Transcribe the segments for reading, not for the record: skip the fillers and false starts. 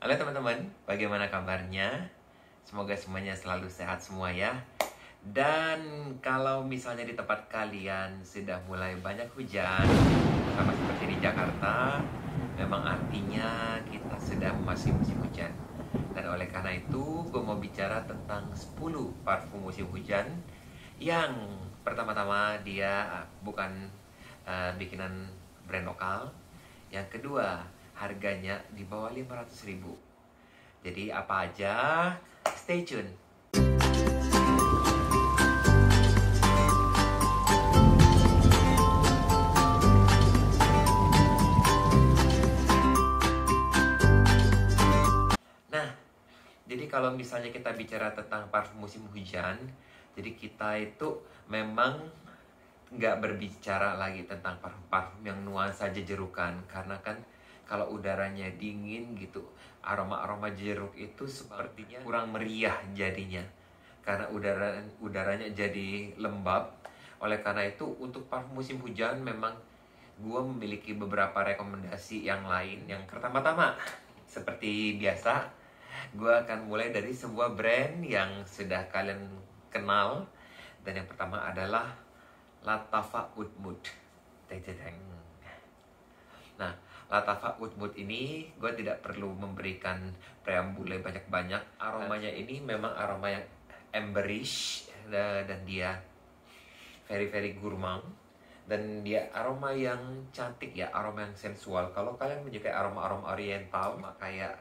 Halo teman-teman, bagaimana kabarnya? Semoga semuanya selalu sehat semua ya. Dan kalau misalnya di tempat kalian sudah mulai banyak hujan, sama seperti di Jakarta, memang artinya kita sudah memasuki musim hujan. Dan oleh karena itu, gue mau bicara tentang 10 parfum musim hujan yang pertama-tama dia bukan bikinan brand lokal. Yang kedua, harganya di bawah 500.000. Jadi apa aja? Stay tune. Nah, jadi kalau misalnya kita bicara tentang parfum musim hujan, jadi kita itu memang nggak berbicara lagi tentang parfum-parfum yang nuansa jejerukan, karena kan kalau udaranya dingin gitu, aroma-aroma jeruk itu sepertinya kurang meriah jadinya, karena udaranya jadi lembab. Oleh karena itu, untuk parfum musim hujan memang gue memiliki beberapa rekomendasi yang lain. Yang pertama-tama, seperti biasa, gue akan mulai dari sebuah brand yang sudah kalian kenal. Dan yang pertama adalah Lattafa Oud Mood. Nah, Lattafa Oud Mood ini gue tidak perlu memberikan preambule banyak-banyak. Aromanya ini memang aroma yang amberish, dan dia very gourmand, dan dia aroma yang cantik ya, aroma yang sensual. Kalau kalian menyukai aroma-aroma oriental, kayak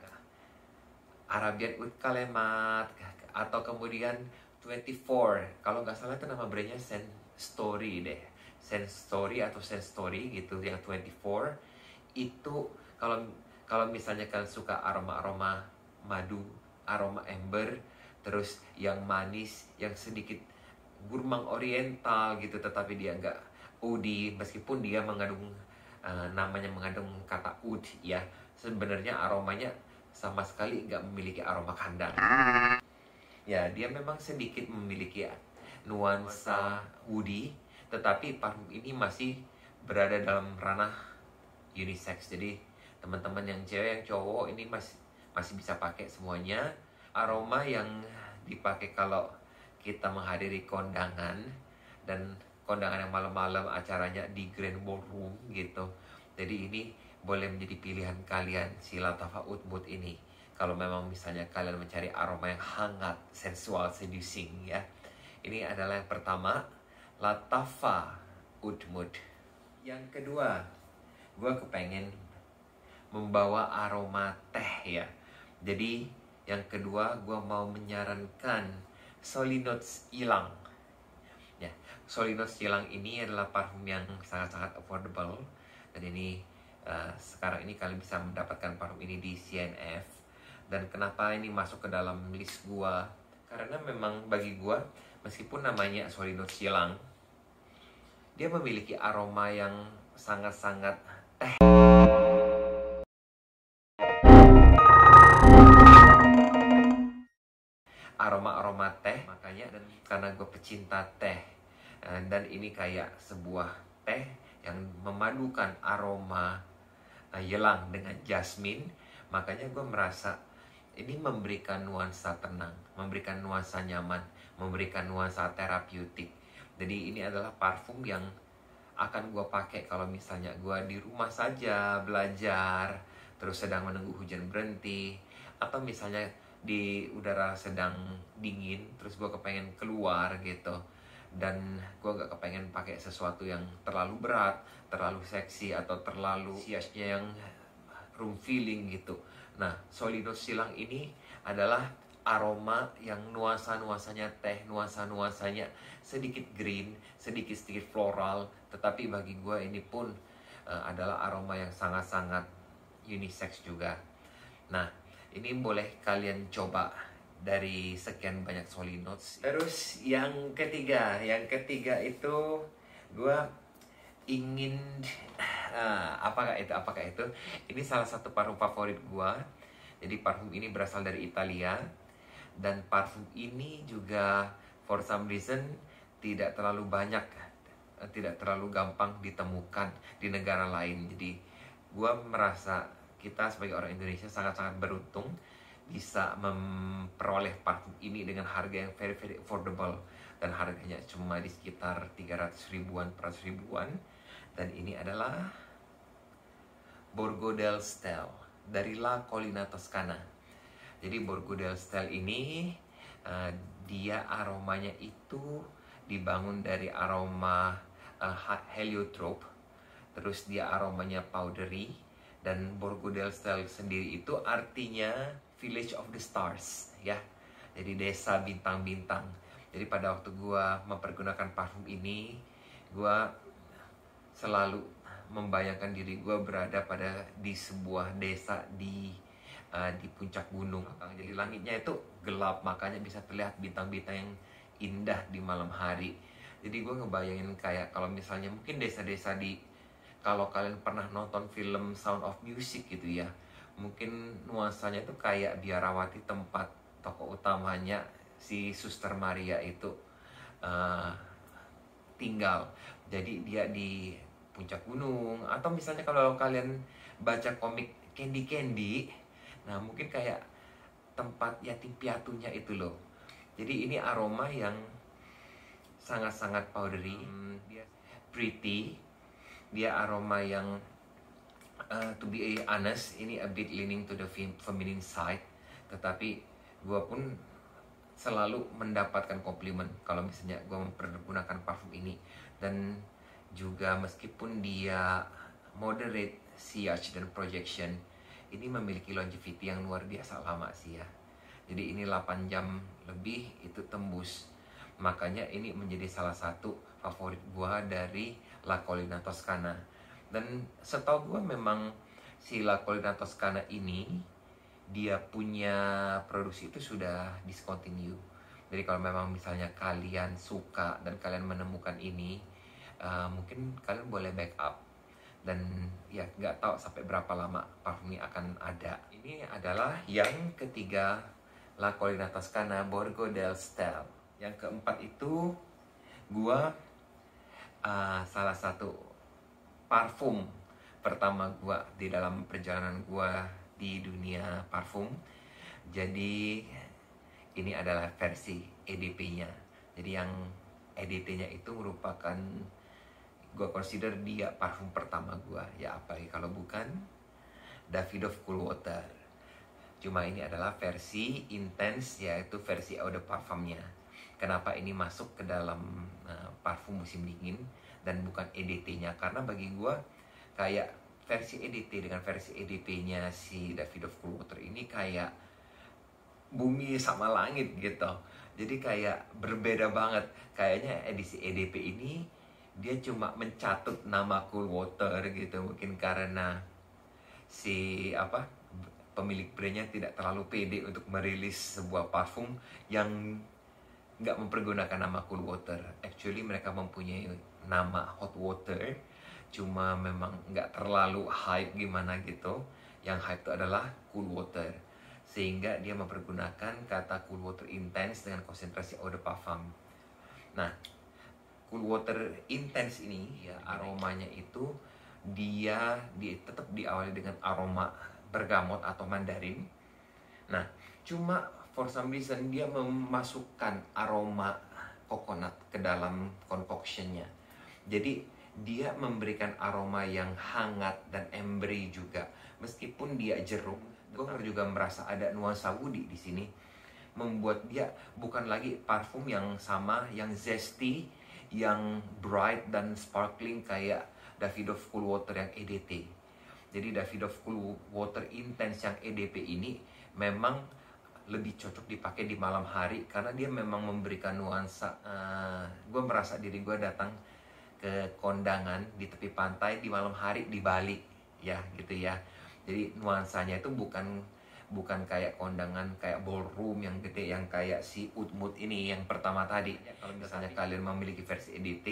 Arabian Oud Kalemat atau kemudian 24, kalau nggak salah itu nama brandnya Sense Story deh, Sense Story atau Sense Story gitu. Yang 24 itu kalau misalnya kalian suka aroma-aroma madu, aroma amber, terus yang manis, yang sedikit gurmang oriental gitu, tetapi dia nggak oudi, meskipun dia mengandung namanya mengandung kata oud ya, sebenarnya aromanya sama sekali nggak memiliki aroma kandang. Ya, dia memang sedikit memiliki nuansa woody, tetapi parfum ini masih berada dalam ranah unisex. Jadi teman-teman yang cewek yang cowok ini masih bisa pakai semuanya. Aroma yang dipakai kalau kita menghadiri kondangan, dan kondangan yang malam-malam acaranya di Grand Ballroom gitu. Jadi ini boleh menjadi pilihan kalian, si Lattafa Oud Mood ini. Kalau memang misalnya kalian mencari aroma yang hangat, sensual, seducing ya. Ini adalah yang pertama, Lattafa Oud Mood. Yang kedua, gue kepengen membawa aroma teh ya. Jadi yang kedua, gue mau menyarankan Solinots Ylang. Ya, Solinots Ylang ini adalah parfum yang sangat-sangat affordable, dan ini sekarang ini kalian bisa mendapatkan parfum ini di CNF. Dan kenapa ini masuk ke dalam list gua? Karena memang bagi gua, meskipun namanya Solinots Ylang, dia memiliki aroma yang sangat-sangat teh. Aroma-aroma teh, makanya, dan karena gue pecinta teh, dan ini kayak sebuah teh yang memadukan aroma ylang dengan jasmine, makanya gue merasa ini memberikan nuansa tenang, memberikan nuansa nyaman, memberikan nuansa terapeutik. Jadi ini adalah parfum yang akan gue pakai kalau misalnya gue di rumah saja belajar, terus sedang menunggu hujan berhenti, atau misalnya di udara sedang dingin, terus gue kepengen keluar gitu, dan gue gak kepengen pakai sesuatu yang terlalu berat, terlalu seksi, atau terlalu siasnya yang room feeling gitu. Nah, Solinots Ylang ini adalah aroma yang nuansa-nuansanya teh, nuansa-nuansanya sedikit green, sedikit floral, tetapi bagi gue ini pun adalah aroma yang sangat-sangat unisex juga. Nah, ini boleh kalian coba dari sekian banyak Solinots. Terus yang ketiga itu gue ingin apakah itu? Ini salah satu parfum favorit gue. Jadi parfum ini berasal dari Italia, dan parfum ini juga for some reason tidak terlalu banyak, tidak terlalu gampang ditemukan di negara lain. Jadi gue merasa kita sebagai orang Indonesia sangat-sangat beruntung bisa memperoleh parfum ini dengan harga yang very very affordable, dan harganya cuma di sekitar 300 ribuan, 400 ribuan. Dan ini adalah Borgo del Stel dari La Collina Toscana. Jadi Borgo del Stel ini dia aromanya itu dibangun dari aroma heliotrope, terus dia aromanya powdery. Dan Borgo del Stel sendiri itu artinya Village of the Stars, ya. Jadi desa bintang-bintang. Jadi pada waktu gua mempergunakan parfum ini, gua selalu membayangkan diri gua berada di sebuah desa di puncak gunung. Jadi langitnya itu gelap, makanya bisa terlihat bintang-bintang yang indah di malam hari. Jadi gue ngebayangin kayak kalau misalnya mungkin desa-desa kalau kalian pernah nonton film Sound of Music gitu ya, mungkin nuansanya itu kayak biarawati, tempat tokoh utamanya si Suster Maria itu tinggal. Jadi dia di puncak gunung, atau misalnya kalau kalian baca komik Candy Candy, nah mungkin kayak tempat yatim piatunya itu loh. Jadi ini aroma yang sangat-sangat powdery, dia pretty, dia aroma yang to be honest, ini a bit leaning to the feminine side. Tetapi gue pun selalu mendapatkan komplimen kalau misalnya gue mempergunakan parfum ini. Dan juga meskipun dia moderate sillage dan projection, ini memiliki longevity yang luar biasa lama sih ya. Jadi ini 8 jam lebih itu tembus. Makanya ini menjadi salah satu favorit gua dari La Collina Toscana. Dan setahu gua memang si La Collina Toscana ini dia punya produksi itu sudah discontinue. Jadi kalau memang misalnya kalian suka dan kalian menemukan ini, mungkin kalian boleh backup. Dan ya nggak tahu sampai berapa lama parfum ini akan ada. Ini adalah yang ketiga, La Collina Toscana Borgo del Stel. Yang keempat itu gua salah satu parfum pertama gua di dalam perjalanan gua di dunia parfum. Jadi ini adalah versi EDP-nya. Jadi yang EDT-nya itu merupakan, gue consider dia parfum pertama gue, ya apalagi kalau bukan Davidoff Cool Water. Cuma ini adalah versi intense, yaitu versi eau de parfumnya. Kenapa ini masuk ke dalam parfum musim dingin dan bukan EDT-nya? Karena bagi gue kayak versi EDT dengan versi EDP-nya si Davidoff Cool Water ini kayak bumi sama langit gitu. Jadi kayak berbeda banget. Kayaknya edisi EDP ini dia cuma mencatut nama Cool Water gitu, mungkin karena si pemilik brandnya tidak terlalu pede untuk merilis sebuah parfum yang nggak mempergunakan nama Cool Water. Actually mereka mempunyai nama Hot Water, cuma memang nggak terlalu hype gimana gitu. Yang hype itu adalah Cool Water, sehingga dia mempergunakan kata Cool Water Intense dengan konsentrasi eau de parfum. Nah, Cool Water Intense ini ya aromanya itu dia tetap diawali dengan aroma bergamot atau mandarin. Nah, cuma for some reason dia memasukkan aroma coconut ke dalam concoctionnya. Jadi dia memberikan aroma yang hangat dan ambery juga, meskipun dia jeruk. Gue juga merasa ada nuansa woody di sini, membuat dia bukan lagi parfum yang sama, yang zesty, yang bright dan sparkling kayak Davidoff Cool Water yang EDT. Jadi Davidoff Cool Water Intense yang EDP ini memang lebih cocok dipakai di malam hari karena dia memang memberikan nuansa. Gue merasa diri gue datang ke kondangan di tepi pantai di malam hari di Bali, ya gitu ya. Jadi nuansanya itu bukan kayak kondangan kayak ballroom yang gede yang kayak si Oud Mood ini yang pertama tadi. Kalau misalnya kalian memiliki versi EDT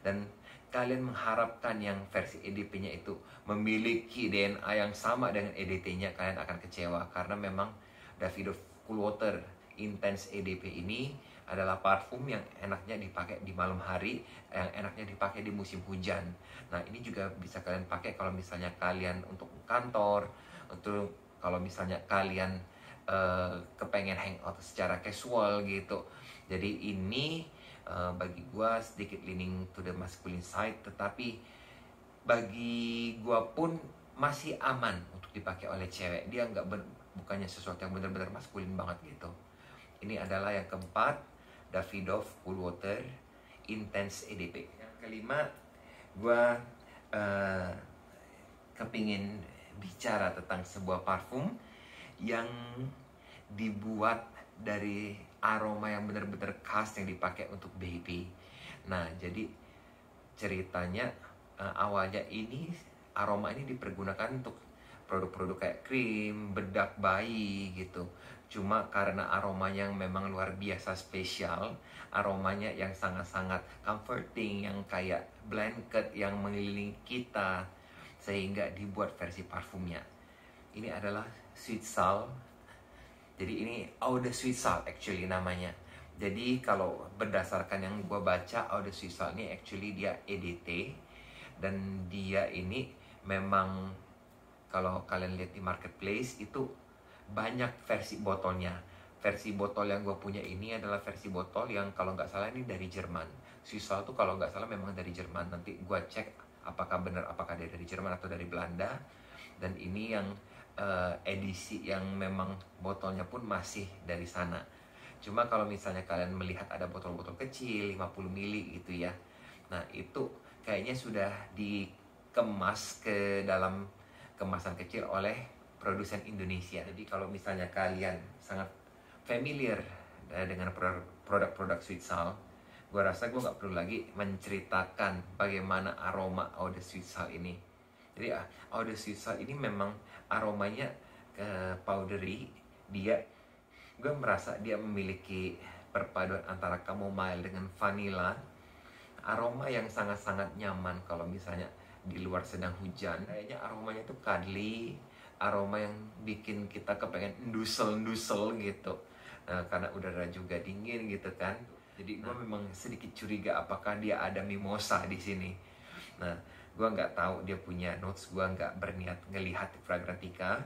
dan kalian mengharapkan yang versi EDP-nya itu memiliki DNA yang sama dengan EDT-nya, kalian akan kecewa karena memang Davidoff Cool Water Intense EDP ini adalah parfum yang enaknya dipakai di malam hari, yang enaknya dipakai di musim hujan. Nah, ini juga bisa kalian pakai kalau misalnya kalian untuk kantor, untuk kalau misalnya kalian kepengen hangout secara casual gitu. Jadi ini bagi gua sedikit leaning to the masculine side, tetapi bagi gua pun masih aman untuk dipakai oleh cewek. Dia bukannya sesuatu yang benar-benar maskulin banget gitu. Ini adalah yang keempat, Davidoff Cool Water Intense EDP. Yang kelima, gua kepingin bicara tentang sebuah parfum yang dibuat dari aroma yang benar-benar khas yang dipakai untuk baby. Nah, jadi ceritanya awalnya aroma ini dipergunakan untuk produk-produk kayak krim, bedak bayi gitu. Cuma karena aromanya yang memang luar biasa spesial, aromanya yang sangat-sangat comforting, yang kayak blanket yang mengelilingi kita, sehingga dibuat versi parfumnya. Ini adalah Sweet Salt. Jadi ini Eau de Sweet Salt actually namanya. Jadi kalau berdasarkan yang gue baca, Eau de Sweet Salt ini actually dia EDT. Dan dia ini memang kalau kalian lihat di marketplace itu banyak versi botolnya. Versi botol yang gue punya ini adalah versi botol yang kalau nggak salah ini dari Jerman. Sweet Salt tuh kalau nggak salah memang dari Jerman. Nanti gue cek apakah benar, apakah dia dari Jerman atau dari Belanda. Dan ini yang edisi yang memang botolnya pun masih dari sana. Cuma kalau misalnya kalian melihat ada botol-botol kecil 50 ml gitu ya, nah itu kayaknya sudah dikemas ke dalam kemasan kecil oleh produsen Indonesia. Jadi kalau misalnya kalian sangat familiar dengan produk-produk Sweet Salt, gue rasa gue nggak perlu lagi menceritakan bagaimana aroma Eau de Sweet Salt ini. Jadi Eau de Sweet Salt ini memang aromanya powdery. Gue merasa dia memiliki perpaduan antara chamomile dengan vanilla. Aroma yang sangat-sangat nyaman kalau misalnya di luar sedang hujan. Kayaknya aromanya tuh cuddly, aroma yang bikin kita kepengen ndusel-ndusel gitu. Karena udara juga dingin gitu kan. Jadi gue memang sedikit curiga apakah dia ada mimosa di sini. Nah, gue nggak tahu dia punya notes, gue nggak berniat ngelihat Fragrantica.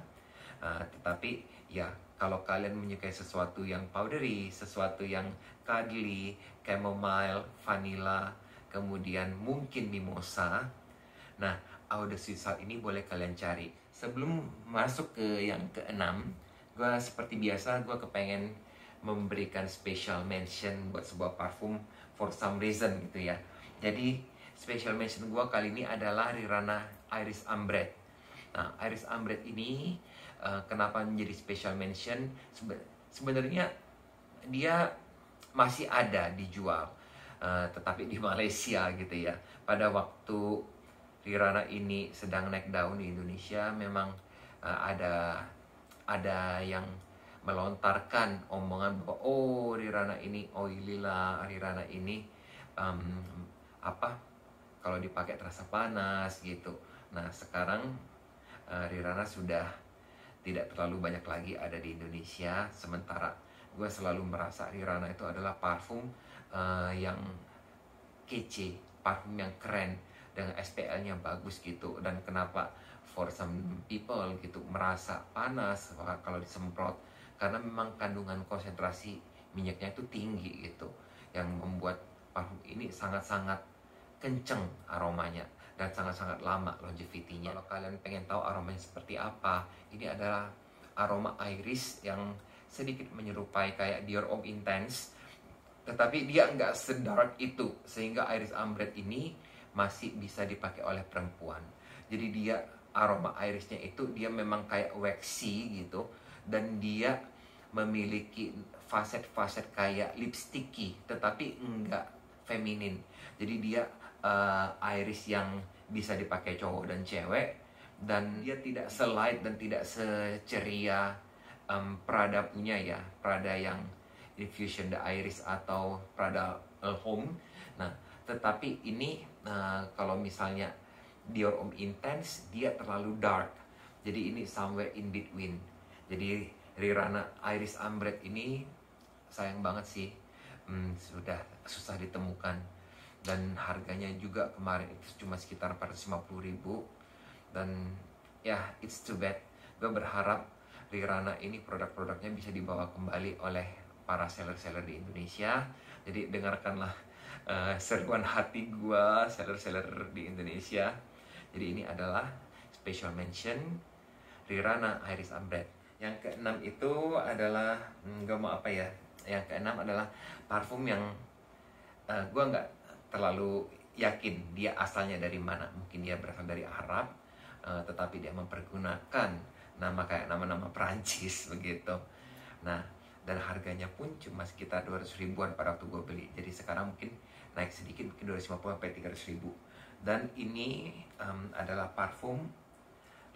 Tetapi ya kalau kalian menyukai sesuatu yang powdery, sesuatu yang cuddly, chamomile, vanilla, kemudian mungkin mimosa, nah Eau de Sweet Salt ini boleh kalian cari. Sebelum masuk ke yang keenam, gue seperti biasa gue kepengen memberikan special mention buat sebuah parfum for some reason gitu ya. Jadi special mention gue kali ini adalah Rirana Iris Ambrette. Nah, Iris Ambrette ini kenapa menjadi special mention? Sebenarnya dia masih ada dijual, tetapi di Malaysia gitu ya. Pada waktu Rirana ini sedang naik daun di Indonesia, memang ada yang melontarkan omongan bahwa oh Rirana ini oily lah, Rirana ini kalau dipakai terasa panas gitu. Nah sekarang Rirana sudah tidak terlalu banyak lagi ada di Indonesia. Sementara gue selalu merasa Rirana itu adalah parfum yang kece, parfum yang keren, dengan SPL-nya bagus gitu. Dan kenapa for some people gitu merasa panas kalau disemprot, karena memang kandungan konsentrasi minyaknya itu tinggi gitu, yang membuat parfum ini sangat-sangat kenceng aromanya dan sangat-sangat lama longevity-nya. Kalau kalian pengen tahu aromanya seperti apa, ini adalah aroma iris yang sedikit menyerupai kayak Dior Homme Intense, tetapi dia nggak sedark itu, sehingga Iris Ambrette ini masih bisa dipakai oleh perempuan. Jadi dia aroma irisnya itu dia memang kayak waxy gitu, dan dia memiliki faset-faset kayak lipsticky, tetapi enggak feminin. Jadi dia iris yang bisa dipakai cowok dan cewek, dan dia tidak selight dan tidak seceria Prada punya ya, Prada yang Infusion the Iris atau Prada Homme. Nah, tetapi ini kalau misalnya Dior Homme Intense, dia terlalu dark. Jadi ini somewhere in between. Jadi Rirana Iris Ambrette ini sayang banget sih, sudah susah ditemukan. Dan harganya juga kemarin itu cuma sekitar 450.000. Dan ya, it's too bad. Gue berharap Rihanna ini produk-produknya bisa dibawa kembali oleh para seller-seller di Indonesia. Jadi dengarkanlah seruan hati gue, seller-seller di Indonesia. Jadi ini adalah special mention Rihanna Iris Ambre. Yang keenam itu adalah gue mau apa ya? Yang keenam adalah parfum yang gue nggak terlalu yakin dia asalnya dari mana. Mungkin dia berasal dari Arab, tetapi dia mempergunakan nama kayak nama-nama Perancis begitu. Nah, dan harganya pun cuma sekitar 200 ribuan pada waktu gue beli. Jadi sekarang mungkin naik sedikit, mungkin 250 sampai 300 ribu. Dan ini adalah parfum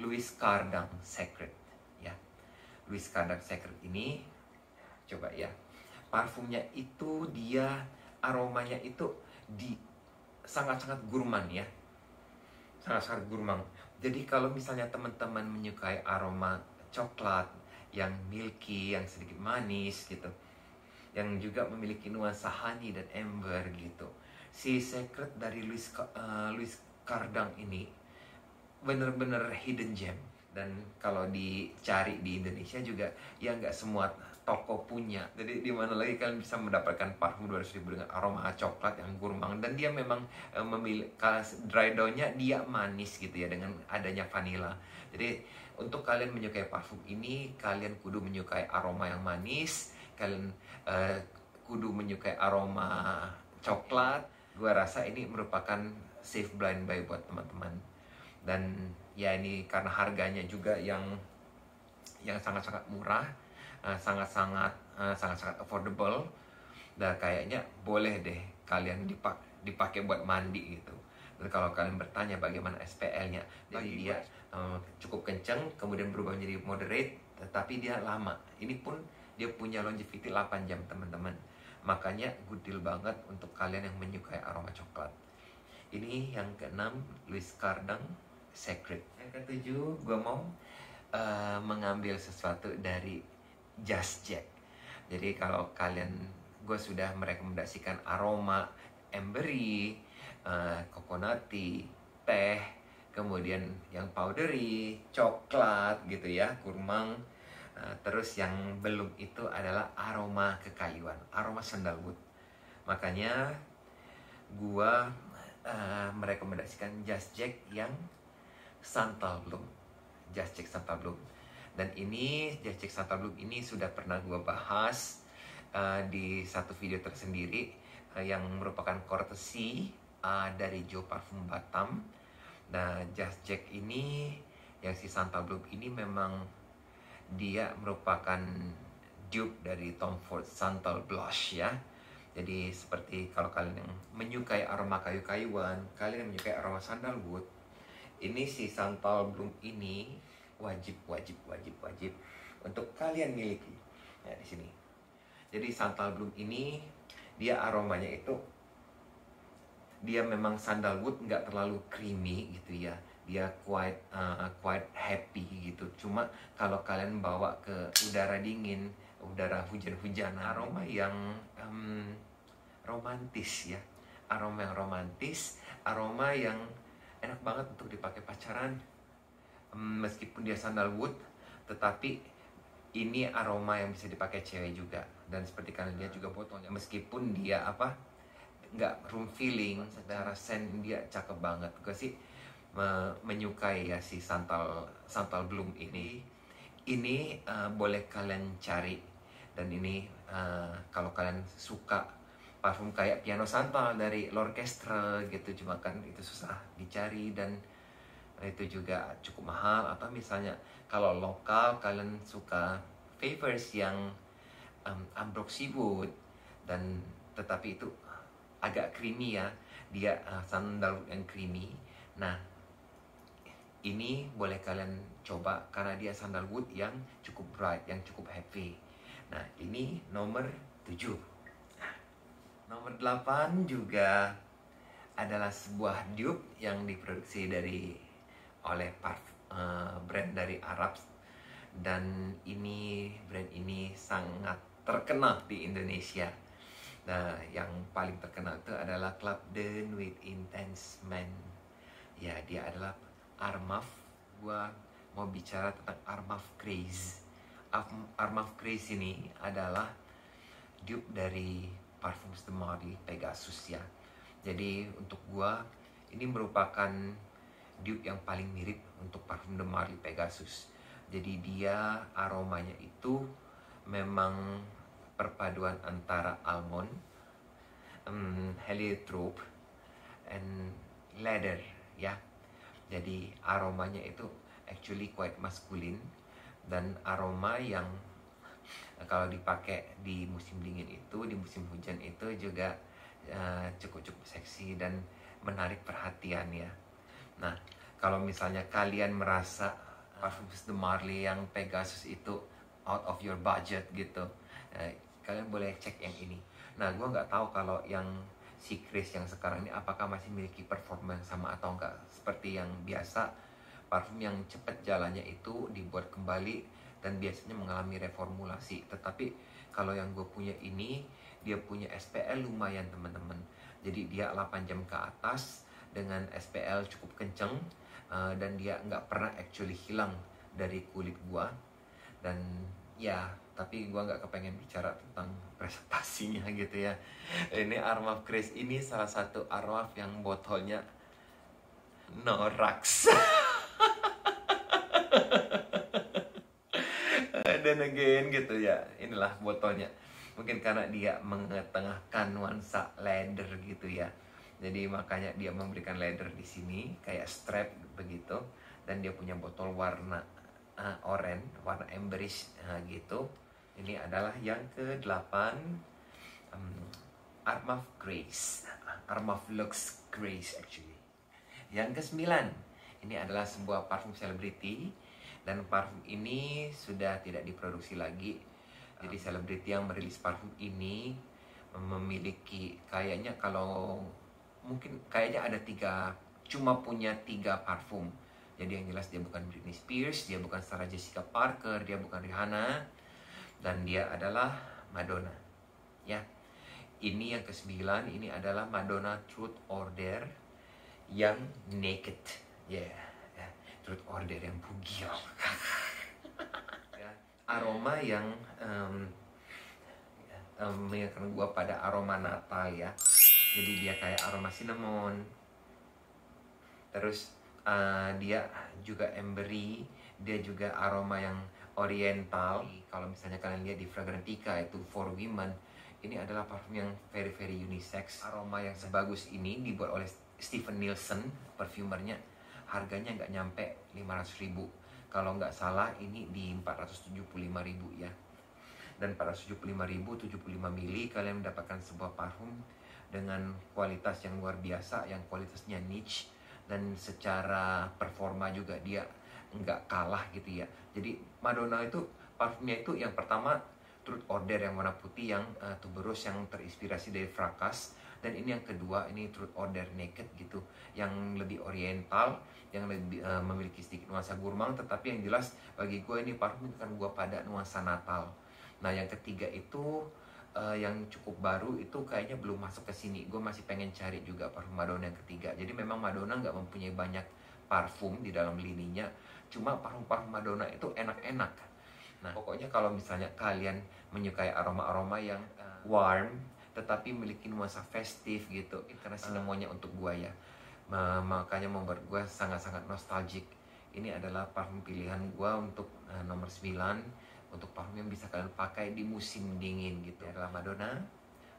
Louis Cardin Secret ya. Louis Cardin Secret ini, coba ya, parfumnya itu dia aromanya itu sangat-sangat gurman ya, sangat-sangat gurman. Jadi kalau misalnya teman-teman menyukai aroma coklat yang milky, yang sedikit manis gitu, yang juga memiliki nuansa honey dan amber gitu, si Secret dari Louis Cardin ini bener-bener hidden gem. Dan kalau dicari di Indonesia juga ya nggak semua toko punya. Jadi di mana lagi kalian bisa mendapatkan parfum 200 ribu dengan aroma coklat yang gurmang. Dan dia memang memilih, dry down-nya dia manis gitu ya, dengan adanya vanilla. Jadi untuk kalian menyukai parfum ini, kalian kudu menyukai aroma yang manis, kalian kudu menyukai aroma coklat. Gua rasa ini merupakan safe blind buy buat teman-teman. Dan ya ini karena harganya juga yang sangat-sangat murah, sangat-sangat affordable, dan kayaknya boleh deh kalian dipakai buat mandi gitu. Dan kalau kalian bertanya bagaimana SPL-nya, bagi dia cukup kencang, kemudian berubah menjadi moderate, tetapi dia lama. Ini pun dia punya longevity 8 jam teman-teman. Makanya good deal banget untuk kalian yang menyukai aroma coklat. Ini yang keenam, Louis Cardin Secret. Yang ketujuh, gue mau mengambil sesuatu dari Just Jack. Jadi kalau kalian, gue sudah merekomendasikan aroma ambery, coconutty, teh, kemudian yang powdery, coklat gitu ya, kurmang. Terus yang belum itu adalah aroma kekayuan, aroma sandalwood. Makanya gue merekomendasikan Just Jack yang Santal Bloom. Just Jack Santal Bloom. Dan ini Just Jack Santal Bloom ini sudah pernah gue bahas di satu video tersendiri yang merupakan courtesy dari Joe Parfum Batam. Nah, Just Jack ini yang si Santal Bloom ini memang dia merupakan dupe dari Tom Ford Santal Blush ya. Jadi seperti kalau kalian yang menyukai aroma kayu-kayuan, kalian yang menyukai aroma sandalwood, ini si Santal Bloom ini wajib untuk kalian miliki. Ya, di sini. Jadi Santal Bloom ini dia aromanya itu dia memang sandalwood, nggak terlalu creamy gitu ya. Dia quite happy gitu. Cuma kalau kalian bawa ke udara dingin, udara hujan-hujan, aroma yang romantis ya. Aroma yang romantis, aroma yang enak banget untuk dipakai pacaran. Meskipun dia sandalwood, tetapi ini aroma yang bisa dipakai cewek juga. Dan seperti kalian lihat juga botolnya, meskipun dia nggak room feeling, secara scent dia cakep banget. Gue sih menyukai ya si Santal Bloom ini. Ini boleh kalian cari. Dan ini kalau kalian suka parfum kayak Piano Santal dari L'Orchestre gitu, cuma kan itu susah dicari dan itu juga cukup mahal. Atau misalnya kalau lokal kalian suka favors yang Ambroxy Wood, dan tetapi itu agak creamy ya, dia sandalwood yang creamy. Nah, ini boleh kalian coba karena dia sandalwood yang cukup bright, yang cukup heavy. Nah, ini nomor 7. Nomor 8 juga adalah sebuah dupe yang diproduksi oleh brand dari Arab. Dan brand ini sangat terkenal di Indonesia. Nah, yang paling terkenal itu adalah Club de Nuit Intense Men. Ya, dia adalah Armaf. Gua mau bicara tentang Armaf Craze. Armaf Craze ini adalah dupe dari Parfums de Marly Pegasus ya. Jadi untuk gua ini merupakan dupe yang paling mirip untuk Parfum de Marly Pegasus. Jadi dia aromanya itu memang perpaduan antara almond, heliotrope, and leather ya. Jadi aromanya itu actually quite masculine, dan aroma yang kalau dipakai di musim dingin itu, di musim hujan itu juga cukup seksi dan menarik perhatian ya. Nah, kalau misalnya kalian merasa Parfums de Marly yang Pegasus itu out of your budget gitu, kalian boleh cek yang ini. Nah, gue nggak tahu kalau yang si Chris yang sekarang ini apakah masih memiliki performa yang sama atau enggak. Seperti yang biasa, parfum yang cepat jalannya itu dibuat kembali dan biasanya mengalami reformulasi. Tetapi kalau yang gue punya ini, dia punya SPL lumayan teman-teman. Jadi dia 8 jam ke atas dengan SPL cukup kenceng, dan dia nggak pernah actually hilang dari kulit gue. Dan ya, tapi gue nggak kepengen bicara tentang presentasinya gitu ya. Ini Armaf Craze ini salah satu Armaf yang botolnya Norax. Dan again gitu ya, inilah botolnya. Mungkin karena dia mengetengahkan nuansa leather gitu ya. Jadi makanya dia memberikan leather di sini kayak strap begitu, dan dia punya botol warna oranye, warna amberish gitu. Ini adalah yang ke-8, Armaf Grace, Armaf Luxe Grace actually. Yang ke-9, ini adalah sebuah parfum selebriti, dan parfum ini sudah tidak diproduksi lagi. Jadi selebriti yang merilis parfum ini memiliki kayaknya ada cuma punya 3 parfum. Jadi yang jelas dia bukan Britney Spears, dia bukan Sarah Jessica Parker, dia bukan Rihanna, dan dia adalah Madonna. Ya, ini yang ke-9, ini adalah Madonna Truth Order yang naked. Truth Order yang bugil. Aroma yang mengingatkan gue pada aroma Natal ya. Jadi dia kayak aroma cinnamon. Terus dia juga ambery, dia juga aroma yang oriental. Kalau misalnya kalian lihat di Fragrantica itu For Women, ini adalah parfum yang very unisex. Aroma yang sebagus ini dibuat oleh Steven Nielsen, parfumernya. Harganya nggak nyampe 500.000. Kalau nggak salah ini di 475.000 ya. Dan 475.000, 75 mili, kalian mendapatkan sebuah parfum dengan kualitas yang luar biasa, yang kualitasnya niche, dan secara performa juga dia nggak kalah gitu ya. Jadi Madonna itu parfumnya itu yang pertama Truth Order yang warna putih yang tuberose yang terinspirasi dari Fracas, dan ini yang kedua ini Truth Order Naked gitu, yang lebih oriental, yang lebih memiliki sedikit nuansa gurmang, tetapi yang jelas bagi gue ini parfum kan gue pada nuansa Natal. Nah yang ketiga itu yang cukup baru itu kayaknya belum masuk ke sini. Gue masih pengen cari juga parfum Madonna yang ketiga. Jadi memang Madonna nggak mempunyai banyak parfum di dalam lininya, cuma parfum-parfum Madonna itu enak-enak. Nah pokoknya kalau misalnya kalian menyukai aroma-aroma yang warm tetapi memiliki nuansa festif gitu, karena cinnamonnya untuk gue ya, makanya membuat gue sangat-sangat nostalgic. Ini adalah parfum pilihan gue untuk nomor 9, untuk parfum yang bisa kalian pakai di musim dingin gitu. Adalah Madonna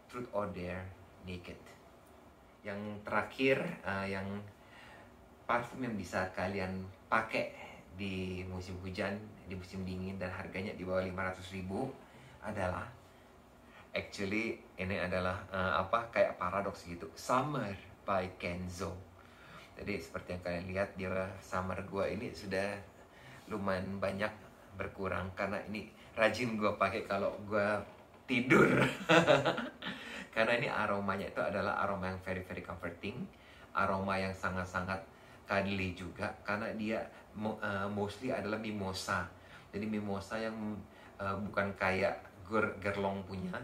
Truth Order Naked. Yang terakhir, yang parfum yang bisa kalian pakai di musim hujan, di musim dingin, dan harganya di bawah 500.000 adalah actually ini adalah kayak paradoks gitu, Summer by Kenzo. Jadi seperti yang kalian lihat, dia summer gue ini sudah lumayan banyak berkurang karena ini rajin gue pakai kalau gue tidur. Karena ini aromanya itu adalah aroma yang very comforting, aroma yang sangat cuddly juga, karena dia mostly adalah mimosa. Jadi mimosa yang bukan kayak Guerlain punya,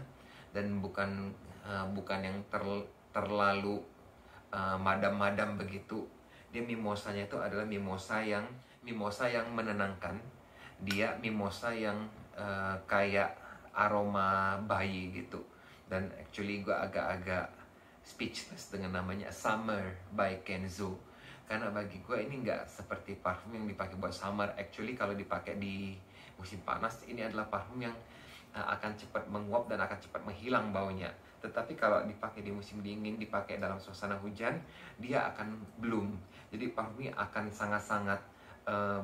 dan bukan yang terlalu madam-madam begitu. Dia mimosanya itu adalah mimosa yang mimosa yang menenangkan. Dia mimosa yang kayak aroma bayi gitu. Dan actually gue agak-agak speechless dengan namanya Summer by Kenzo. Karena bagi gue ini nggak seperti parfum yang dipakai buat summer. Actually kalau dipakai di musim panas, ini adalah parfum yang akan cepat menguap dan akan cepat menghilang baunya. Tetapi kalau dipakai di musim dingin, dipakai dalam suasana hujan, dia akan bloom. Jadi parfumnya akan sangat-sangat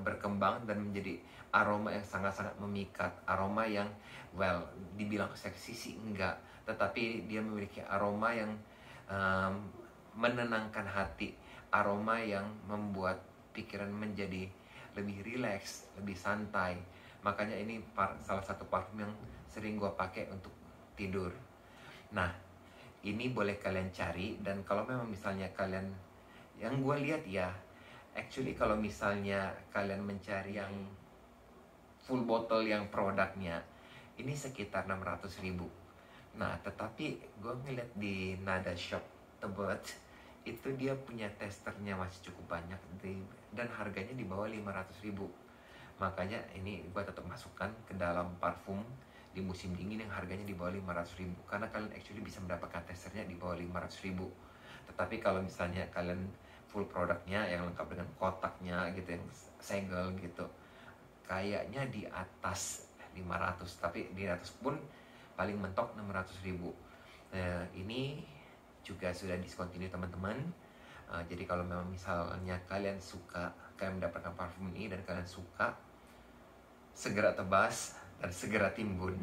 berkembang dan menjadi aroma yang sangat-sangat memikat. Aroma yang, well, dibilang seksi sih enggak, tetapi dia memiliki aroma yang menenangkan hati. Aroma yang membuat pikiran menjadi lebih rileks, lebih santai. Makanya ini salah satu parfum yang sering gue pakai untuk tidur. Nah, ini boleh kalian cari. Dan kalau memang misalnya kalian, yang gue lihat ya, actually kalau misalnya kalian mencari yang full bottle yang produknya, ini sekitar 600.000. Nah, tetapi gue ngeliat di Nada Shop Tebet, itu dia punya testernya masih cukup banyak dan harganya di bawah 500.000. Makanya ini gue tetap masukkan ke dalam parfum di musim dingin yang harganya di bawah 500.000. Karena kalian actually bisa mendapatkan testernya di bawah 500.000. Tetapi kalau misalnya kalian full produknya yang lengkap dengan kotaknya gitu, yang segel gitu, kayaknya di atas 500. Tapi di atas pun paling mentok 600.000. Ini juga sudah discontinue teman-teman. Jadi kalau memang misalnya kalian suka, kalian mendapatkan parfum ini dan kalian suka, segera tebas dan segera timbun.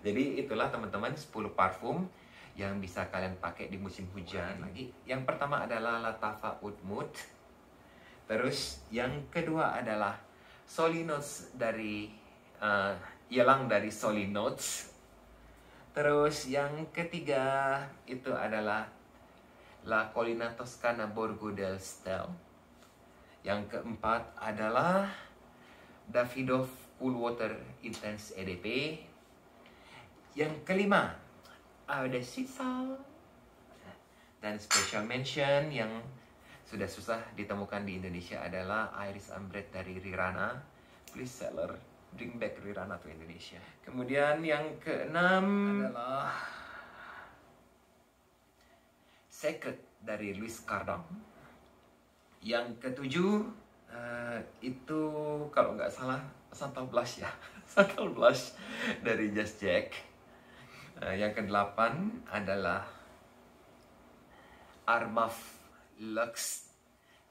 Jadi itulah teman-teman 10 parfum yang bisa kalian pakai di musim hujan. Lagi, yang pertama adalah Lattafa Oud Mood. Terus yang kedua adalah Solid Notes dari Ylang dari Solid Notes. Terus yang ketiga itu adalah La Collina Toscana Borgo del Stel. Yang keempat adalah Davidoff Cool Water Intense EDP. Yang kelima ada Sisal. Dan special mention yang sudah susah ditemukan di Indonesia adalah Iris Ambre dari Rirana. Please seller, bring back Rirana to Indonesia. Kemudian yang keenam adalah Secret dari Louis Cardin. Yang ketujuh itu kalau nggak salah Santal Blush ya. Santal Blush dari Just Jack. Yang kedelapan adalah Armaf Luxe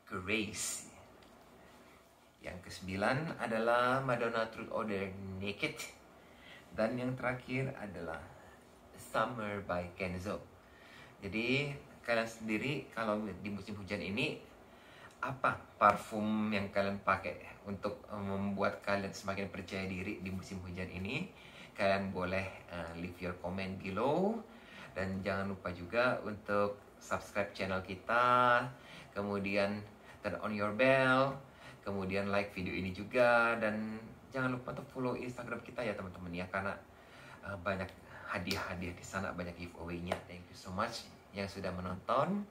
Grace. Yang kesembilan adalah Madonna Truth Order Naked. Dan yang terakhir adalah Summer by Kenzo. Jadi kalian sendiri kalau di musim hujan ini, apa parfum yang kalian pakai untuk membuat kalian semakin percaya diri di musim hujan ini? Kalian boleh leave your comment below. Dan jangan lupa juga untuk subscribe channel kita, kemudian turn on your bell, kemudian like video ini juga, dan jangan lupa untuk follow Instagram kita ya teman-teman ya, karena banyak hadiah-hadiah di sana, banyak giveaway-nya. Thank you so much yang sudah menonton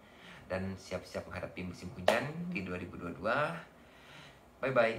dan siap-siap menghadapi musim hujan di 2022. Bye bye.